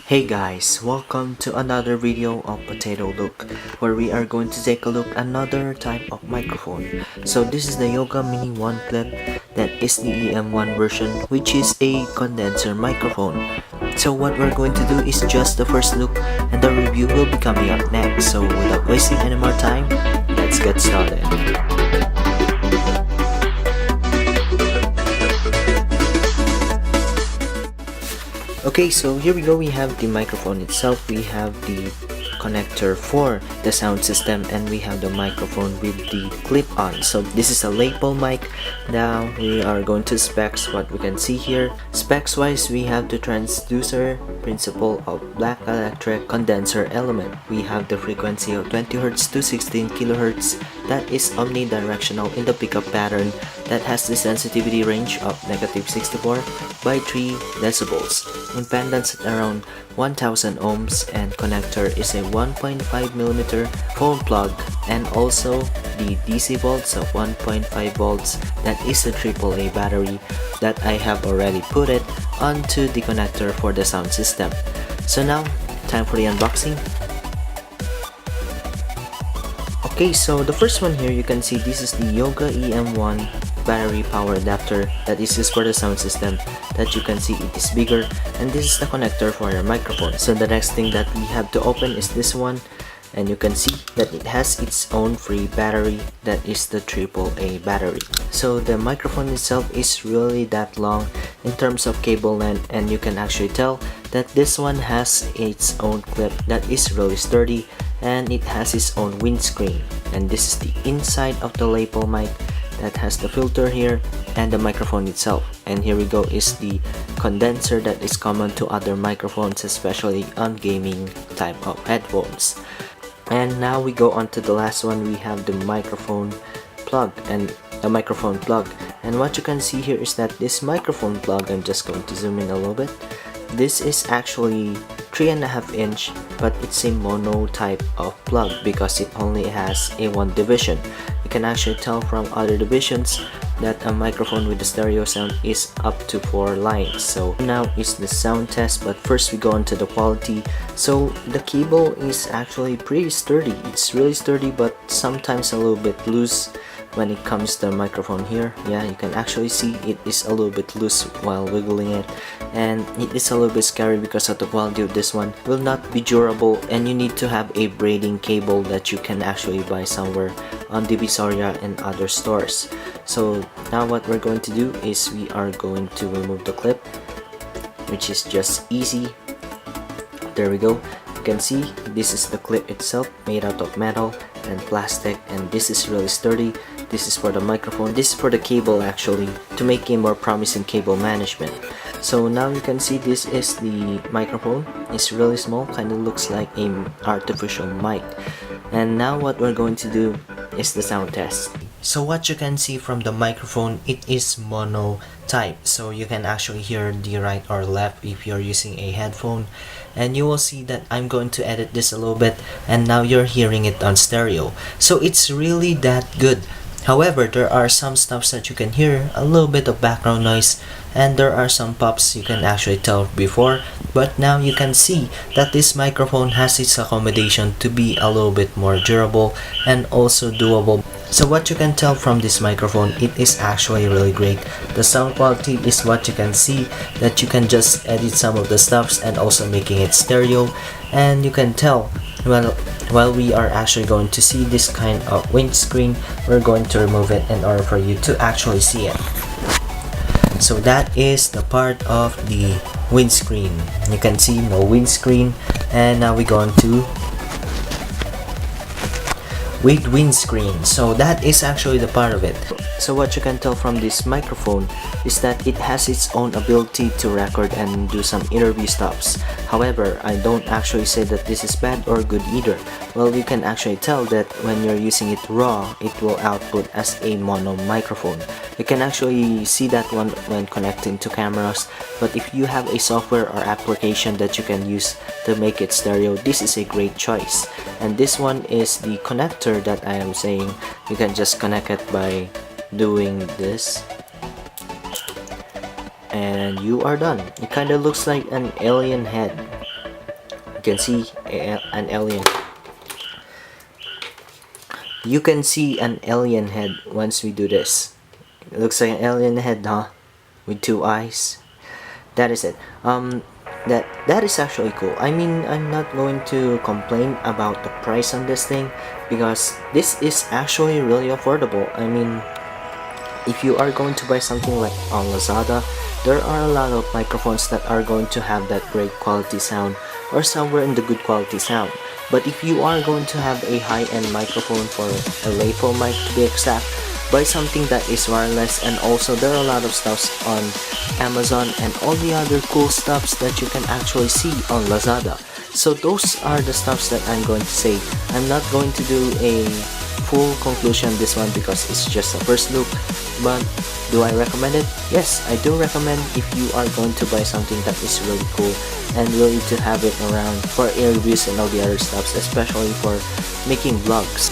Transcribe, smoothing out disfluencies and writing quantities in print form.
Hey guys, welcome to another video of Potato Look, where we are going to take a look at another type of microphone. So this is the Yoga Mini 1 clip that is the Em-1 version, which is a condenser microphone. So what we're going to do is just the first look, and the review will be coming up next. So without wasting any more time, let's get started. Okay, so here we go. We have the microphone itself, we have the connector for the sound system, and we have the microphone with the clip on. So this is a lapel mic. Now we are going to specs. What we can see here, specs wise, we have the transducer principle of black electric condenser element. We have the frequency of 20 Hz to 16 kHz that is omnidirectional in the pickup pattern, that has the sensitivity range of -64 by 3 decibels, impedance at around 1000 ohms, and connector is a 1.5mm phone plug, and also the DC volts of 1.5 volts. That is a AAA battery that I have already put it onto the connector for the sound system. So now, time for the unboxing. Okay, so the first one here, you can see this is the Yoga Em-1 battery power adapter that is used for the sound system. That you can see it is bigger, and this is the connector for your microphone. So the next thing that we have to open is this one, and you can see that it has its own free battery, that is the AAA battery. So the microphone itself is really that long in terms of cable length, and you can actually tell that this one has its own clip that is really sturdy, and it has its own windscreen. And this is the inside of the lapel mic that has the filter here and the microphone itself. And here we go is the condenser that is common to other microphones, especially on gaming type of headphones. And now we go on to the last one. We have the microphone plug and the microphone plug. And what you can see here is that this microphone plug, I'm just going to zoom in a little bit. This is actually 3.5 inch, but it's a mono type of plug because it only has a one division. You can actually tell from other divisions that a microphone with the stereo sound is up to 4 lines. So now is the sound test, but first we go on to the quality. So the cable is actually pretty sturdy. It's really sturdy, but sometimes a little bit loose when it comes to the microphone here. Yeah, you can actually see it is a little bit loose while wiggling it, and it is a little bit scary because of the quality of this one. Will not be durable, and you need to have a braiding cable that you can actually buy somewhere on Divisoria and other stores. So now what we're going to do is we are going to remove the clip, which is just easy. There we go. You can see this is the clip itself, made out of metal and plastic, and this is really sturdy. This is for the microphone, this is for the cable actually, to make a more promising cable management. So now you can see this is the microphone. It's really small, kind of looks like an artificial mic. And now what we're going to do is the sound test. So what you can see from the microphone, it is mono type, so you can actually hear the right or left if you're using a headphone. And you will see that I'm going to edit this a little bit, and now you're hearing it on stereo. So it's really that good. However, there are some stuffs that you can hear, a little bit of background noise, and there are some pops you can actually tell before, but now you can see that this microphone has its accommodation to be a little bit more durable and also doable. So what you can tell from this microphone, it is actually really great. The sound quality is what you can see, that you can just edit some of the stuffs and also making it stereo, and you can tell while we are actually going to see this kind of windscreen, we're going to remove it in order for you to actually see it. So that is the part of the windscreen. You can see no windscreen, and now we go on to with windscreen. So that is actually the part of it. So what you can tell from this microphone is that it has its own ability to record and do some interview stops. However, I don't actually say that this is bad or good either. Well, you can actually tell that when you're using it raw, it will output as a mono microphone. You can actually see that one when connecting to cameras, but if you have a software or application that you can use to make it stereo, this is a great choice. And this one is the connector that I am saying. You can just connect it by doing this, and you are done. It kind of looks like an alien head. You can see an alien. You can see an alien head once we do this. It looks like an alien head, huh? With 2 eyes. That is it. That is actually cool. I mean, I'm not going to complain about the price on this thing because this is actually really affordable. I mean, if you are going to buy something like on Lazada, there are a lot of microphones that are going to have that great quality sound or somewhere in the good quality sound. But if you are going to have a high-end microphone for a lapel mic to be exact, buy something that is wireless. And also there are a lot of stuffs on Amazon and all the other cool stuffs that you can actually see on Lazada. So those are the stuffs that I'm going to say. I'm not going to do a full conclusion on this one because it's just a first look. But do I recommend it? Yes, I do recommend if you are going to buy something that is really cool and really to have it around for air reviews and all the other stuffs, especially for making vlogs.